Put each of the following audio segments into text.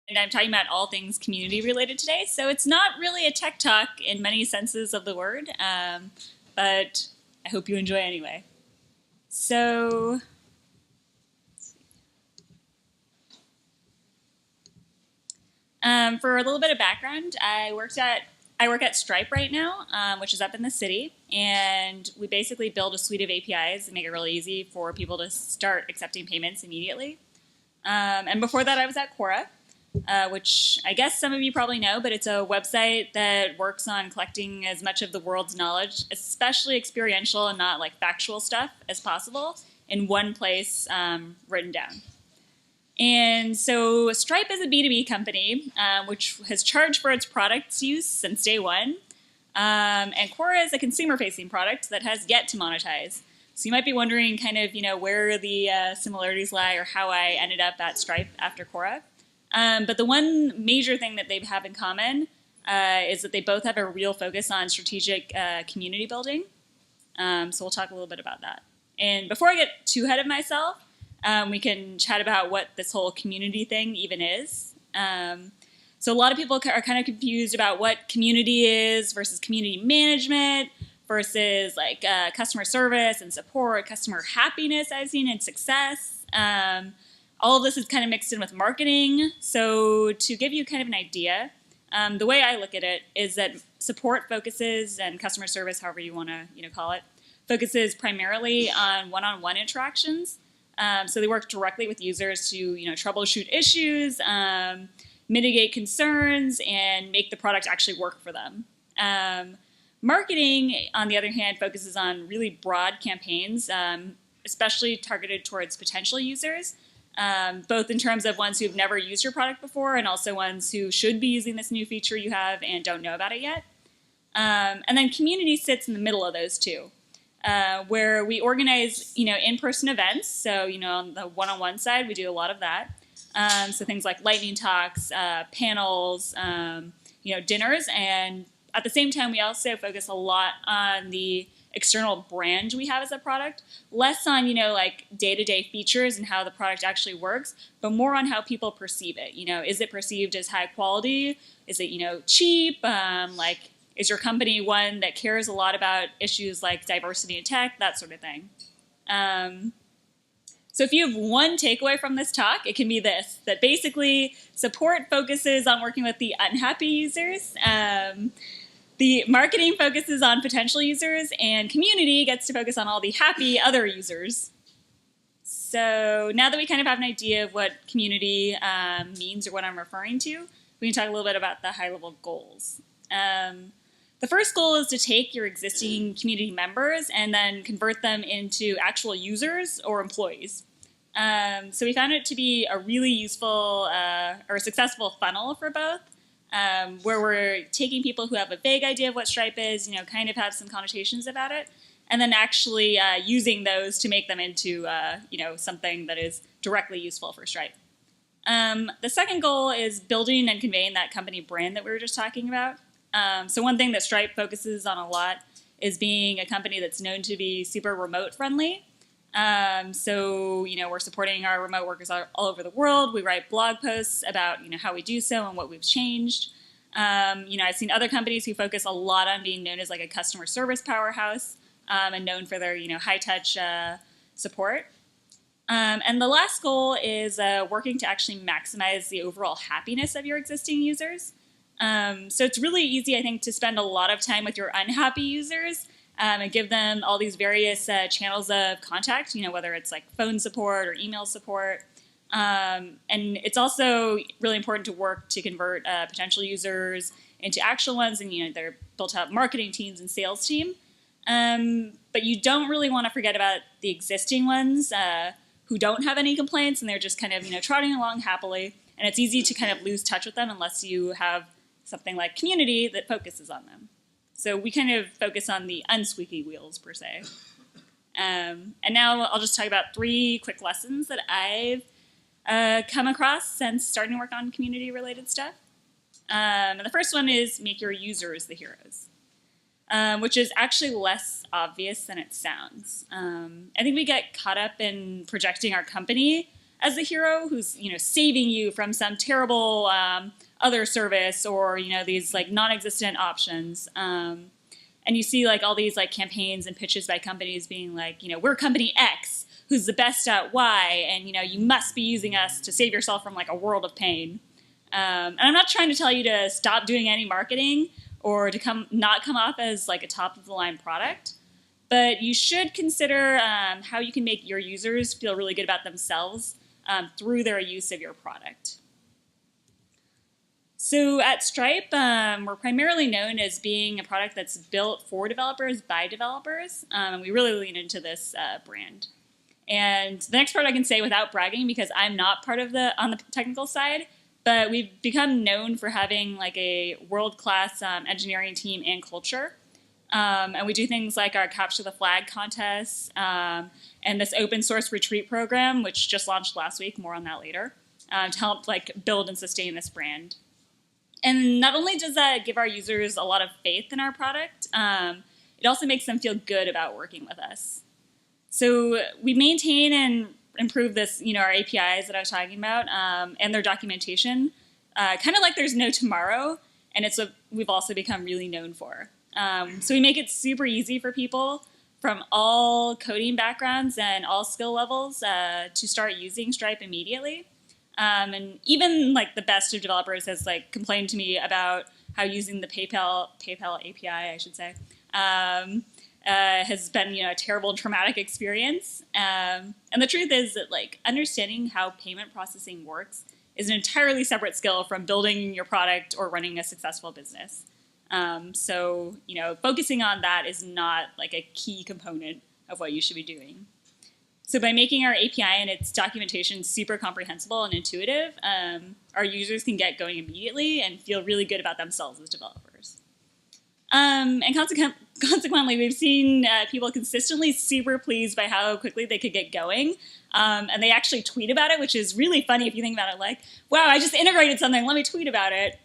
And I'm talking about all things community related today. So it's not really a tech talk in many senses of the word, but I hope you enjoy anyway. So for a little bit of background, I work at Stripe right now, which is up in the city, and we basically build a suite of APIs that make it really easy for people to start accepting payments immediately. And before that, I was at Quora, which I guess some of you probably know, but it's a website that works on collecting as much of the world's knowledge, especially experiential and not like factual stuff, as possible in one place written down. And so Stripe is a B2B company, which has charged for its product's use since day one. And Quora is a consumer-facing product that has yet to monetize. So you might be wondering kind of, where the similarities lie or how I ended up at Stripe after Quora. But the one major thing that they have in common is that they both have a real focus on strategic community building. So we'll talk a little bit about that. And before I get too ahead of myself, we can chat about what this whole community thing even is. So a lot of people are kind of confused about what community is versus community management versus like customer service and support, customer happiness I've seen, and success. All of this is kind of mixed in with marketing. So to give you kind of an idea, the way I look at it is that support focuses, and customer service, however you want to call it, focuses primarily on one-on-one interactions. So they work directly with users to troubleshoot issues, mitigate concerns, and make the product actually work for them. Marketing, on the other hand, focuses on really broad campaigns, especially targeted towards potential users, both in terms of ones who've never used your product before and also ones who should be using this new feature you have and don't know about it yet. And then community sits in the middle of those two. Where we organize, in-person events. So, on the one-on-one side, we do a lot of that. So things like lightning talks, panels, dinners. And at the same time, we also focus a lot on the external brand we have as a product. Less on, like day-to-day features and how the product actually works, but more on how people perceive it. Is it perceived as high quality? Is it, cheap? Is your company one that cares a lot about issues like diversity in tech, that sort of thing? So if you have one takeaway from this talk, it can be this, that basically support focuses on working with the unhappy users, the marketing focuses on potential users, and community gets to focus on all the happy other users. So now that we kind of have an idea of what community means or what I'm referring to, we can talk a little bit about the high-level goals. The first goal is to take your existing community members and then convert them into actual users or employees. So we found it to be a really useful or successful funnel for both, where we're taking people who have a vague idea of what Stripe is, kind of have some connotations about it, and then actually using those to make them into, something that is directly useful for Stripe. The second goal is building and conveying that company brand that we were just talking about. So one thing that Stripe focuses on a lot is being a company that's known to be super remote friendly. So we're supporting our remote workers all over the world. We write blog posts about, how we do so and what we've changed. I've seen other companies who focus a lot on being known as like a customer service powerhouse, and known for their, high touch support. And the last goal is working to actually maximize the overall happiness of your existing users. So it's really easy, I think, to spend a lot of time with your unhappy users and give them all these various channels of contact, whether it's like phone support or email support. And it's also really important to work to convert potential users into actual ones, and they're built up marketing teams and sales team. But you don't really want to forget about the existing ones who don't have any complaints and they're just kind of trotting along happily. And it's easy to kind of lose touch with them unless you have something like community that focuses on them. So we kind of focus on the unsqueaky wheels, per se. And now I'll just talk about 3 quick lessons that I've come across since starting to work on community-related stuff. And the first one is make your users the heroes, which is actually less obvious than it sounds. I think we get caught up in projecting our company as the hero who's, saving you from some terrible other service or, these like non-existent options. And you see like all these like campaigns and pitches by companies being like, we're company X who's the best at Y, and you must be using us to save yourself from like a world of pain. And I'm not trying to tell you to stop doing any marketing or to not come off as like a top of the line product, but you should consider how you can make your users feel really good about themselves through their use of your product. So at Stripe, we're primarily known as being a product that's built for developers by developers, and we really lean into this brand. And the next part I can say without bragging, because I'm not part of on the technical side, but we've become known for having like a world-class engineering team and culture. And we do things like our Capture the Flag contests and this open source retreat program, which just launched last week, more on that later, to help like build and sustain this brand. And not only does that give our users a lot of faith in our product, it also makes them feel good about working with us. So we maintain and improve this, our APIs that I was talking about, and their documentation, kind of like there's no tomorrow, and it's what we've also become really known for. So we make it super easy for people from all coding backgrounds and all skill levels to start using Stripe immediately. And even like the best of developers has like complained to me about how using the PayPal API, I should say, has been a terrible and traumatic experience. And the truth is that like understanding how payment processing works is an entirely separate skill from building your product or running a successful business. So focusing on that is not like a key component of what you should be doing. So by making our API and its documentation super comprehensible and intuitive, our users can get going immediately and feel really good about themselves as developers. And consequently, we've seen people consistently super pleased by how quickly they could get going. And they actually tweet about it, which is really funny if you think about it, like, wow, I just integrated something, let me tweet about it.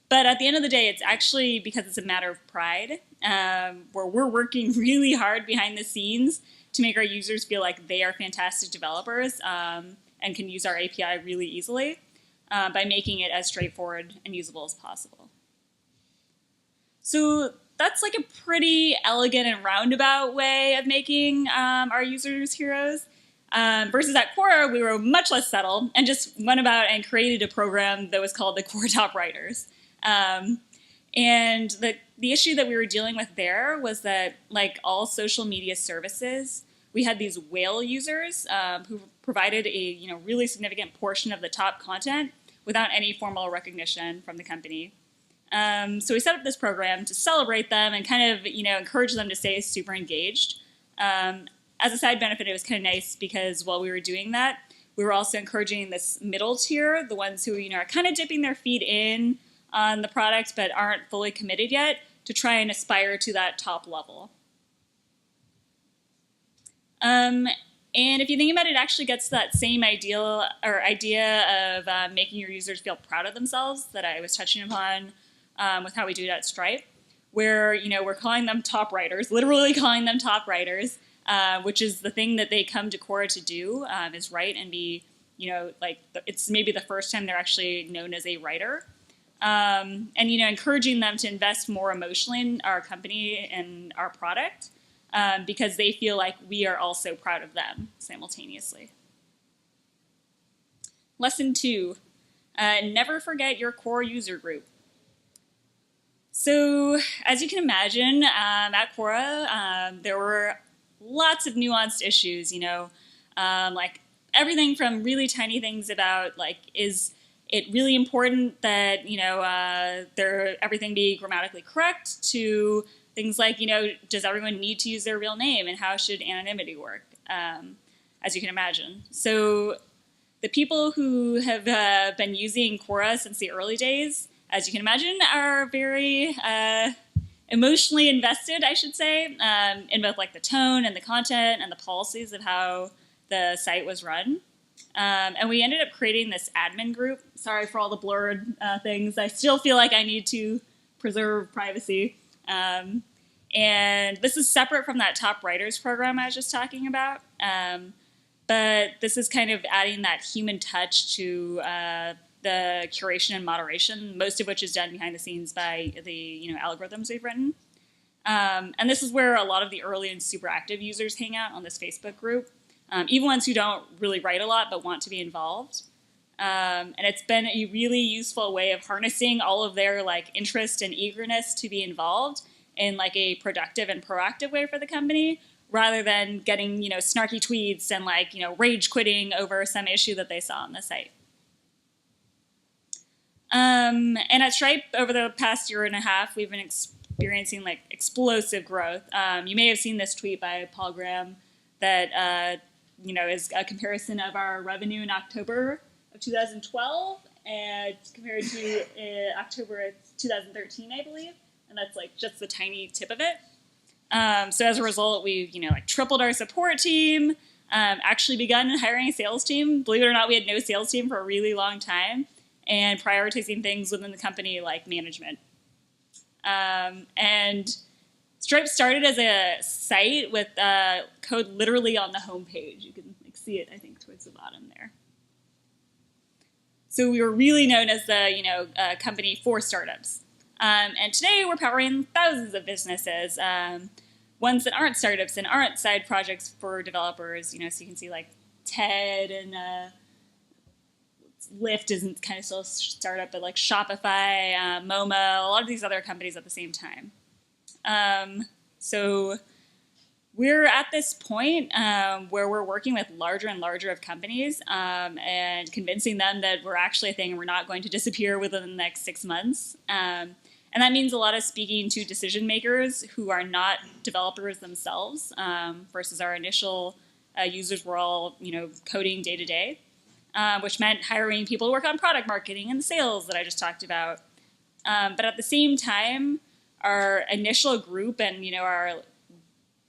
But at the end of the day, it's actually because it's a matter of pride, where we're working really hard behind the scenes to make our users feel like they are fantastic developers and can use our API really easily by making it as straightforward and usable as possible. So that's like a pretty elegant and roundabout way of making our users heroes. Versus at Quora, we were much less subtle and just went about and created a program that was called the Quora Top Writers. And the issue that we were dealing with there was that, like all social media services, we had these whale users who provided a really significant portion of the top content without any formal recognition from the company. So we set up this program to celebrate them and kind of encourage them to stay super engaged. As a side benefit, it was kind of nice because while we were doing that, we were also encouraging this middle tier, the ones who are kind of dipping their feet in on the product but aren't fully committed yet, to try and aspire to that top level. And if you think about it, it actually gets to that same idea of making your users feel proud of themselves that I was touching upon with how we do it at Stripe, where we're calling them top writers, literally calling them top writers, which is the thing that they come to Quora to do, is write and be, it's maybe the first time they're actually known as a writer. And encouraging them to invest more emotionally in our company and our product because they feel like we are also proud of them simultaneously. Lesson 2, never forget your core user group. So as you can imagine, at Quora, there were lots of nuanced issues, like everything from really tiny things about like, is it really important that, everything be grammatically correct, to things like, does everyone need to use their real name and how should anonymity work, as you can imagine. So the people who have been using Quora since the early days, as you can imagine, are very emotionally invested, I should say, in both like the tone and the content and the policies of how the site was run. And we ended up creating this admin group. Sorry for all the blurred things. I still feel like I need to preserve privacy. And this is separate from that top writers program I was just talking about. But this is kind of adding that human touch to the curation and moderation, most of which is done behind the scenes by the algorithms we've written. And this is where a lot of the early and super active users hang out on this Facebook group, even ones who don't really write a lot but want to be involved. And it's been a really useful way of harnessing all of their interest and eagerness to be involved in a productive and proactive way for the company, rather than getting snarky tweets and rage quitting over some issue that they saw on the site. And at Stripe, over the past year and a half, we've been experiencing explosive growth. You may have seen this tweet by Paul Graham that is a comparison of our revenue in October of 2012 and compared to October of 2013, I believe, and that's just the tiny tip of it. So as a result, we've tripled our support team, actually begun hiring a sales team. Believe it or not, we had no sales team for a really long time, and prioritizing things within the company like management. And Stripe started as a site with code literally on the homepage. You can see it, I think, towards the bottom there. So we were really known as the company for startups. And today we're powering thousands of businesses, ones that aren't startups and aren't side projects for developers. So you can see TED and Lyft isn't kind of still a startup, but Shopify, Momo, a lot of these other companies at the same time. So we're at this point where we're working with larger and larger of companies and convincing them that we're actually a thing and we're not going to disappear within the next 6 months. And that means a lot of speaking to decision makers who are not developers themselves versus our initial users were all coding day to day, which meant hiring people to work on product marketing and sales that I just talked about. But at the same time, our initial group and our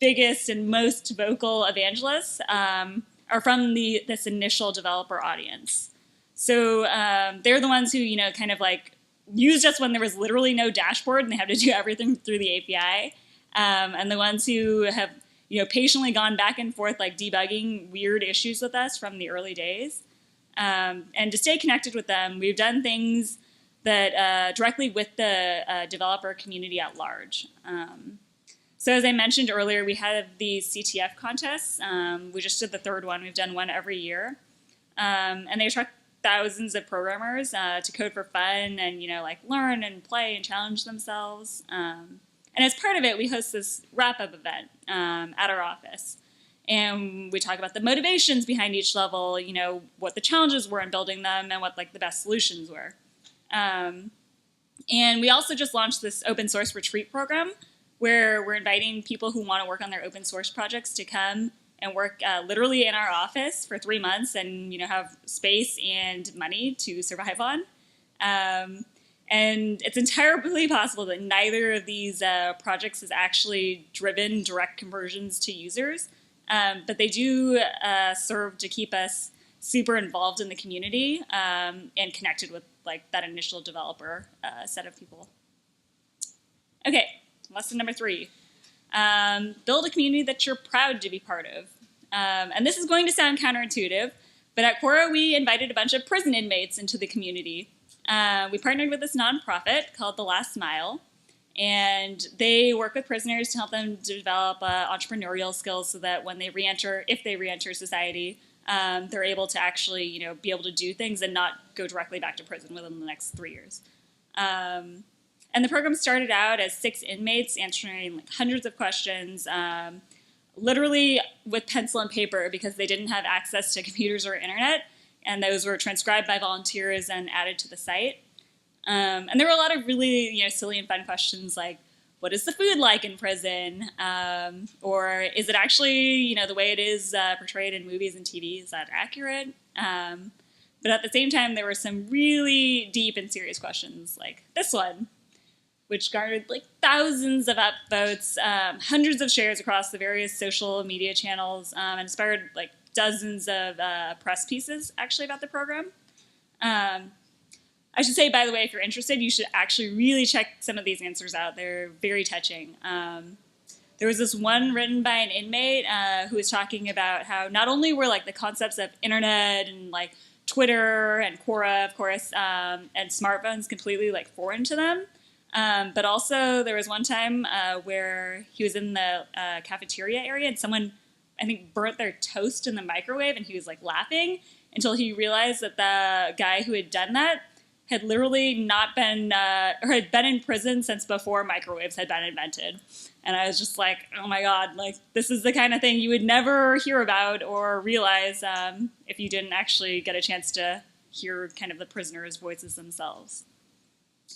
biggest and most vocal evangelists are from this initial developer audience. So they're the ones who kind of used us when there was literally no dashboard and they had to do everything through the API, and the ones who have patiently gone back and forth debugging weird issues with us from the early days. And to stay connected with them, we've done things that directly with the developer community at large. So as I mentioned earlier, we have these CTF contests. We just did the third one. We've done one every year. And they attract thousands of programmers to code for fun and, learn and play and challenge themselves. And as part of it, we host this wrap-up event at our office. And we talk about the motivations behind each level, what the challenges were in building them and what the best solutions were. And we also just launched this open source retreat program where we're inviting people who want to work on their open source projects to come and work literally in our office for 3 months and have space and money to survive on. And it's entirely possible that neither of these projects has actually driven direct conversions to users, but they do serve to keep us super involved in the community and connected with that initial developer set of people. Okay. Lesson number 3, build a community that you're proud to be part of. And this is going to sound counterintuitive, but at Quora, we invited a bunch of prison inmates into the community. We partnered with this nonprofit called The Last Mile, and they work with prisoners to help them develop entrepreneurial skills so that when they if they reenter society, they're able to actually, be able to do things and not go directly back to prison within the next 3 years. And the program started out as 6 inmates answering hundreds of questions, literally with pencil and paper because they didn't have access to computers or internet, and those were transcribed by volunteers and added to the site. And there were a lot of really silly and fun questions like, what is the food like in prison? Or is it actually the way it is portrayed in movies and TV? Is that accurate? But at the same time, there were some really deep and serious questions like this one, which garnered thousands of upvotes, hundreds of shares across the various social media channels, and inspired dozens of press pieces actually about the program. I should say, by the way, if you're interested, you should actually really check some of these answers out. They're very touching. there was this one written by an inmate who was talking about how not only were like the concepts of internet and like Twitter and Quora, of course, and smartphones completely like foreign to them, but also there was one time where he was in the cafeteria area and someone, I think, burnt their toast in the microwave, and he was like laughing until he realized that the guy who had done that had literally not been, or had been in prison since before microwaves had been invented. And I was just like, oh my God, like this is the kind of thing you would never hear about or realize if you didn't actually get a chance to hear kind of the prisoners' voices themselves.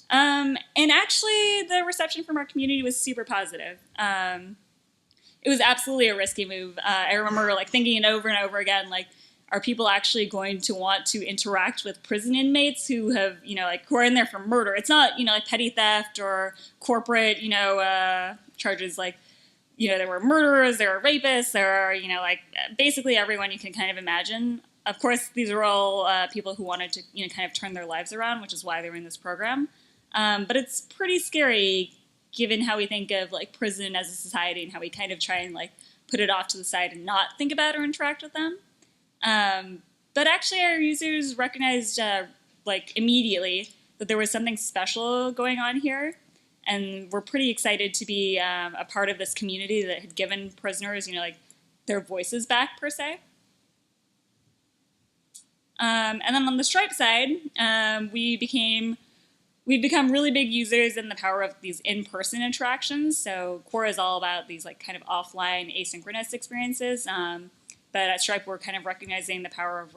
And actually, the reception from our community was super positive. It was absolutely a risky move. I remember like thinking it over and over again, like, are people actually going to want to interact with prison inmates who have, you know, like who are in there for murder? It's not, you know, like petty theft or corporate, you know, charges like, you know, there were murderers, there are rapists, there are, you know, like basically everyone you can kind of imagine. Of course, these are all people who wanted to, you know, kind of turn their lives around, which is why they were in this program. But it's pretty scary given how we think of like prison as a society and how we kind of try and like put it off to the side and not think about or interact with them. But actually our users recognized like immediately that there was something special going on here, and we're pretty excited to be a part of this community that had given prisoners, you know, like their voices back per se. And then on the Stripe side, we've become really big users in the power of these in-person interactions. So Quora is all about these like kind of offline asynchronous experiences. But at Stripe, we're kind of recognizing the power of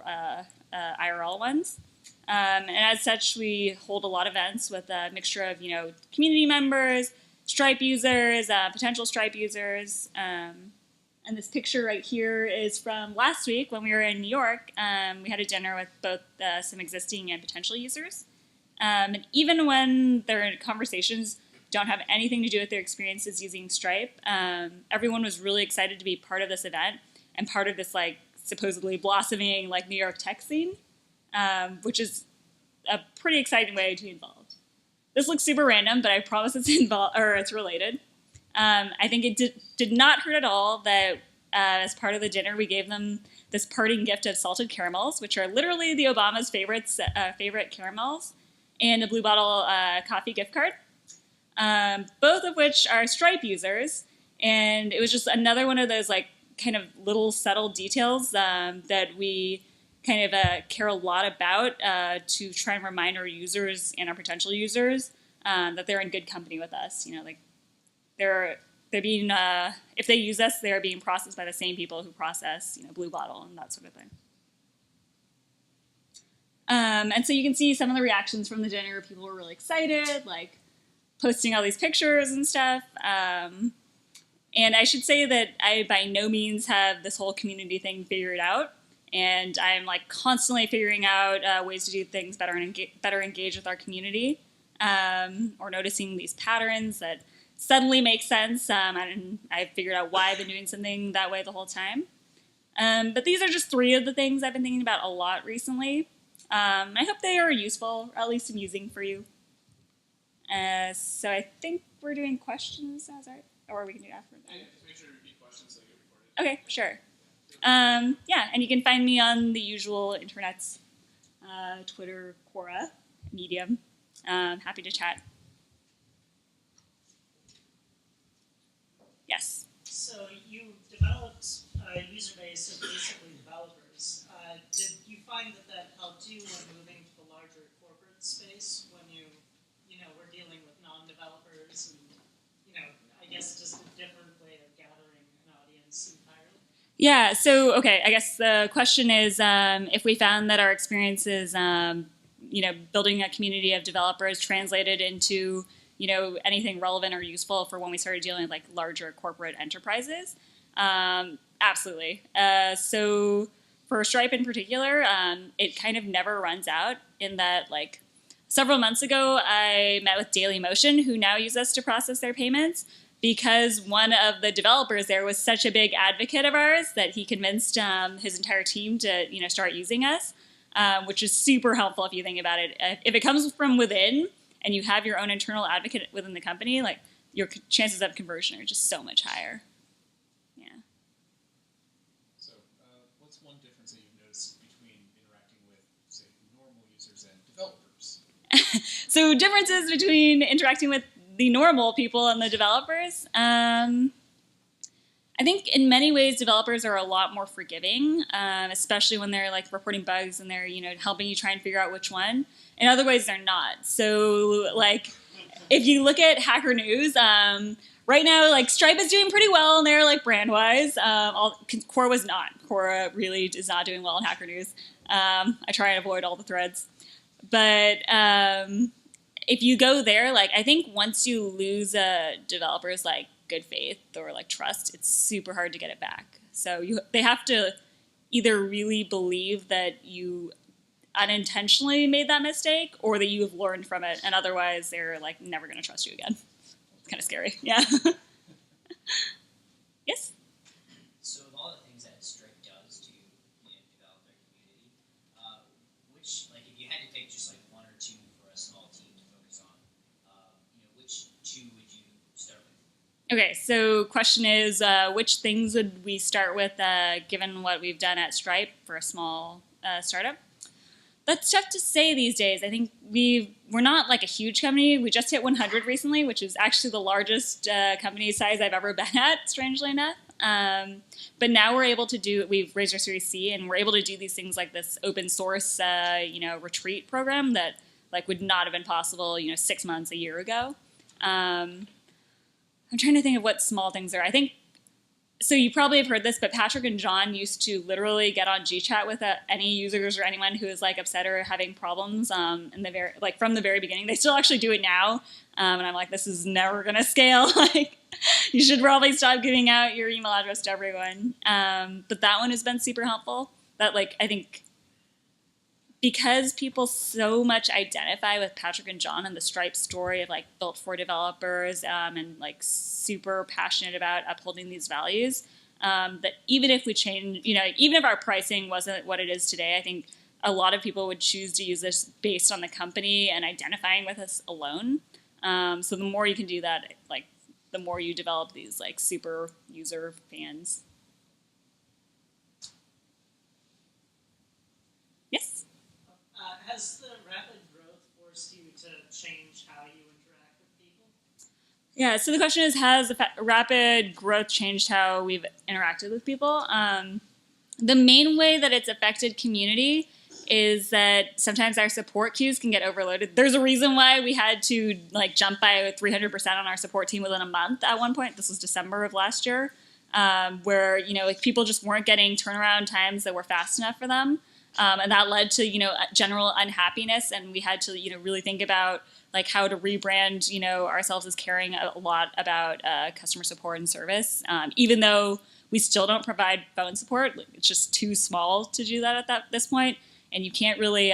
IRL ones. And as such, we hold a lot of events with a mixture of, you know, community members, Stripe users, potential Stripe users. And this picture right here is from last week when we were in New York. We had a dinner with both some existing and potential users. And even when their conversations don't have anything to do with their experiences using Stripe, everyone was really excited to be part of this event and part of this like supposedly blossoming like New York tech scene, which is a pretty exciting way to be involved. This looks super random, but I promise it's involved or it's related. I think it did not hurt at all that as part of the dinner we gave them this parting gift of salted caramels, which are literally the Obama's favorite caramels, and a Blue Bottle coffee gift card, both of which are Stripe users. And it was just another one of those like kind of little subtle details that we kind of care a lot about to try and remind our users and our potential users that they're in good company with us. You know, like they're being if they use us, they're being processed by the same people who process, you know, Blue Bottle and that sort of thing. And so you can see some of the reactions from the dinner. People were really excited, like posting all these pictures and stuff. And I should say that I by no means have this whole community thing figured out. And I'm like constantly figuring out ways to do things better and better engage with our community, or noticing these patterns that suddenly make sense. And I've figured out why I've been doing something that way the whole time. But these are just 3 of the things I've been thinking about a lot recently. I hope they are useful, or at least amusing for you. So I think we're doing questions, or we can do after that. Yeah, make sure to repeat questions so they get recorded. Okay, sure. Yeah, and you can find me on the usual internets, Twitter, Quora, Medium. Happy to chat. Yes? So you developed a user base of basically developers. Did you find that helped you when moving to the larger corporate space when you were dealing with non-developers and, I guess just a different way of gathering an audience entirely? Yeah, so, okay, I guess the question is if we found that our experiences, building a community of developers translated into, anything relevant or useful for when we started dealing with, like, larger corporate enterprises. Absolutely. So for Stripe in particular, it kind of never runs out in that, like, several months ago, I met with Dailymotion, who now use us to process their payments, because one of the developers there was such a big advocate of ours that he convinced his entire team to, start using us, which is super helpful if you think about it. If it comes from within and you have your own internal advocate within the company, like, your chances of conversion are just so much higher. Yeah. So what's one difference that you've noticed between interacting with, say, normal users and developers? So differences between interacting with the normal people and the developers. I think in many ways developers are a lot more forgiving, especially when they're like reporting bugs and they're helping you try and figure out which one. In other ways, they're not. So like if you look at Hacker News, right now like Stripe is doing pretty well and they're like brand wise. Quora was not. Quora really is not doing well in Hacker News. I try and avoid all the threads, but if you go there, like I think once you lose a developer's like good faith or like trust, it's super hard to get it back. So they have to either really believe that you unintentionally made that mistake or that you have learned from it, and otherwise they're like never going to trust you again. It's kind of scary. Yeah. Yes. So of all the things that Stripe does to develop their community, which like if you had to pick just like one or two for a small team to focus on, which two would you start with? Okay, so question is, which things would we start with given what we've done at Stripe for a small startup? That's tough to say these days. I think we're not like a huge company. We just hit 100 recently, which is actually the largest company size I've ever been at, strangely enough. But now we're able to we've raised our Series C, and we're able to do these things like this open source, retreat program that like would not have been possible, 6 months, a year ago. I'm trying to think of what small things are. I think, so you probably have heard this, but Patrick and John used to literally get on GChat with any users or anyone who is like upset or having problems from the very beginning. They still actually do it now, and I'm like, this is never going to scale. Like, you should probably stop giving out your email address to everyone. But that one has been super helpful. That I think because people so much identify with Patrick and John and the Stripe story of like built for developers and like super passionate about upholding these values, that even if we change, even if our pricing wasn't what it is today, I think a lot of people would choose to use this based on the company and identifying with us alone. So the more you can do that, like the more you develop these like super user fans. Yes? Has the rapid growth forced you to change how you interact with people? Yeah, so the question is, has rapid growth changed how we've interacted with people? The main way that it's affected community is that sometimes our support queues can get overloaded. There's a reason why we had to like jump by 300% on our support team within a month at one point. This was December of last year, where like people just weren't getting turnaround times that were fast enough for them. And that led to, general unhappiness, and we had to, really think about like how to rebrand, ourselves as caring a lot about customer support and service. Even though we still don't provide phone support, it's just too small to do that at this point, and you can't really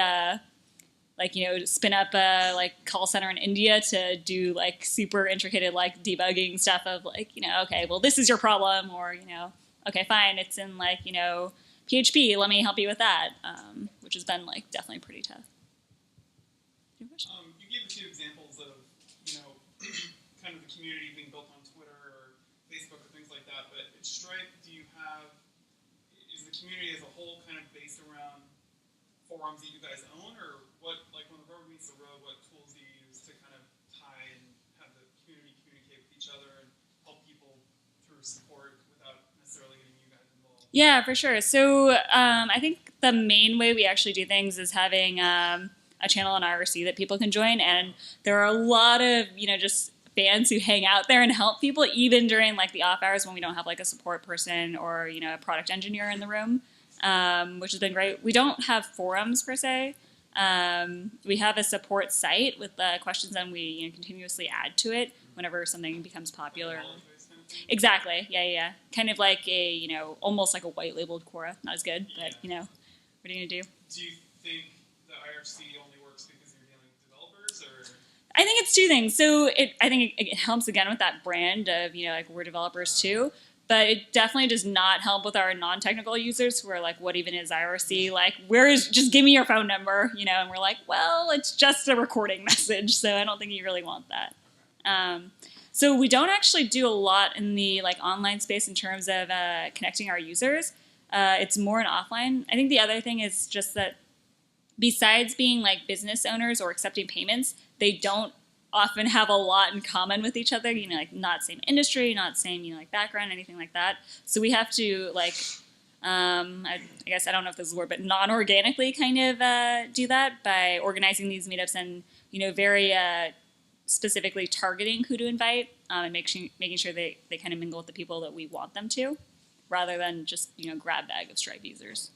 spin up a like call center in India to do like super intricate like debugging stuff of like, okay, well this is your problem, or okay, fine, it's in like PHP, let me help you with that, which has been like definitely pretty tough. You gave a few examples of, kind of the community being built on Twitter or Facebook or things like that, but at Stripe, is the community as a whole kind of based around forums that you guys own, or what, like when the rubber meets the road, what tools do you use to kind of tie and have the community communicate with each other and help people through support without necessarily getting you guys involved? Yeah, for sure. So I think the main way we actually do things is having a channel on IRC that people can join. And there are a lot of, just fans who hang out there and help people even during like the off hours when we don't have like a support person or, a product engineer in the room, which has been great. We don't have forums per se. We have a support site with questions, and we continuously add to it whenever something becomes popular. Exactly. Yeah. Kind of like a, almost like a white labeled Quora. Not as good, but, what are you going to do? Do you think the IRC only works because you're dealing with developers, or? I think it's two things. So I think it helps again with that brand of, like we're developers too. But it definitely does not help with our non-technical users who are like, what even is IRC? Like, just give me your phone number, and we're like, well, it's just a recording message. So I don't think you really want that. So we don't actually do a lot in the like online space in terms of connecting our users. It's more an offline. I think the other thing is just that besides being like business owners or accepting payments, they don't often have a lot in common with each other, like not same industry, not same, like background, anything like that. So we have to like, I guess I don't know if this is a word, but non-organically kind of do that by organizing these meetups and, very specifically targeting who to invite and making sure they kind of mingle with the people that we want them to, rather than just, grab bag of Stripe users.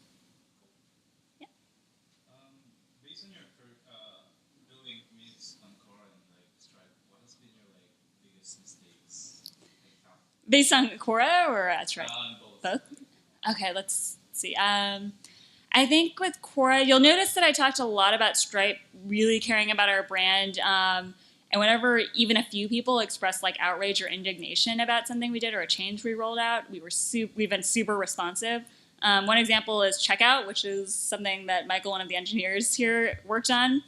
Based on your building communities on Quora and Stripe, what has been your biggest mistakes? Based on Quora or Stripe? Both. Okay, let's see. I think with Quora, you'll notice that I talked a lot about Stripe really caring about our brand. And whenever even a few people expressed outrage or indignation about something we did or a change we rolled out, we've been super responsive. One example is checkout, which is something that Michael, one of the engineers here, worked on.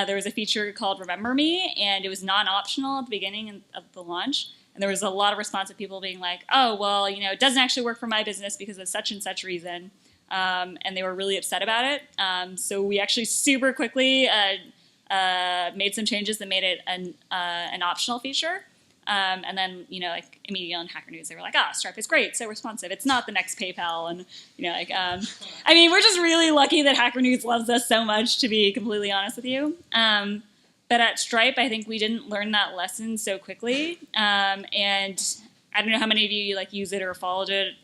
There was a feature called Remember Me, and it was non-optional at the beginning of the launch. And there was a lot of response of people being like, oh, well, it doesn't actually work for my business because of such and such reason. And they were really upset about it. So we actually super quickly made some changes that made it an optional feature. And then, immediately on Hacker News, they were like, Stripe is great, so responsive. It's not the next PayPal. And, we're just really lucky that Hacker News loves us so much, to be completely honest with you. But at Stripe, I think we didn't learn that lesson so quickly. And I don't know how many of you use it or followed it.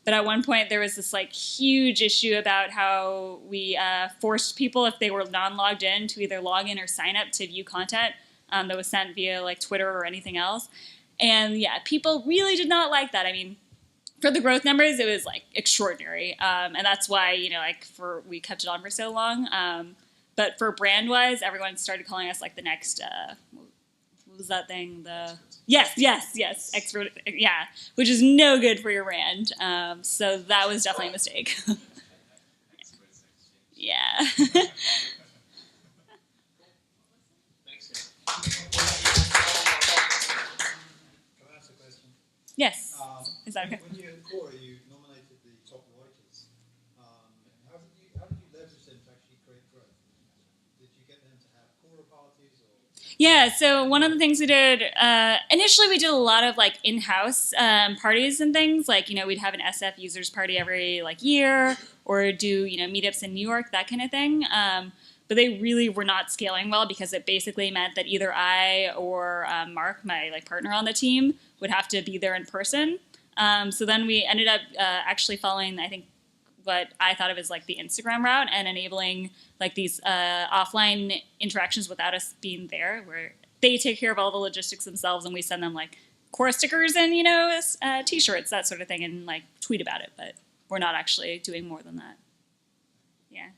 But at one point, there was this huge issue about how we forced people, if they were non-logged in, to either log in or sign up to view content that was sent via Twitter or anything else. And yeah, people really did not like that. For the growth numbers, it was extraordinary. And that's why, we kept it on for so long. But for brand-wise, everyone started calling us the next, what was that thing? Yes, expert, yeah, which is no good for your brand. So that was definitely a mistake. Yeah. Yes. Is that okay? When you in Quora, you nominated the top writers. How did you leverage them to actually create growth? Did you get them to have Quora parties? Yeah, so one of the things we did, initially we did a lot of in-house parties and things. We'd have an SF users party every year, or do, meetups in New York, that kind of thing. But they really were not scaling well because it basically meant that either I or Mark, my partner on the team, would have to be there in person. So then we ended up actually following, I think, what I thought of as the Instagram route and enabling these offline interactions without us being there, where they take care of all the logistics themselves and we send them Quora stickers and t-shirts, that sort of thing, and tweet about it. But we're not actually doing more than that. Yeah.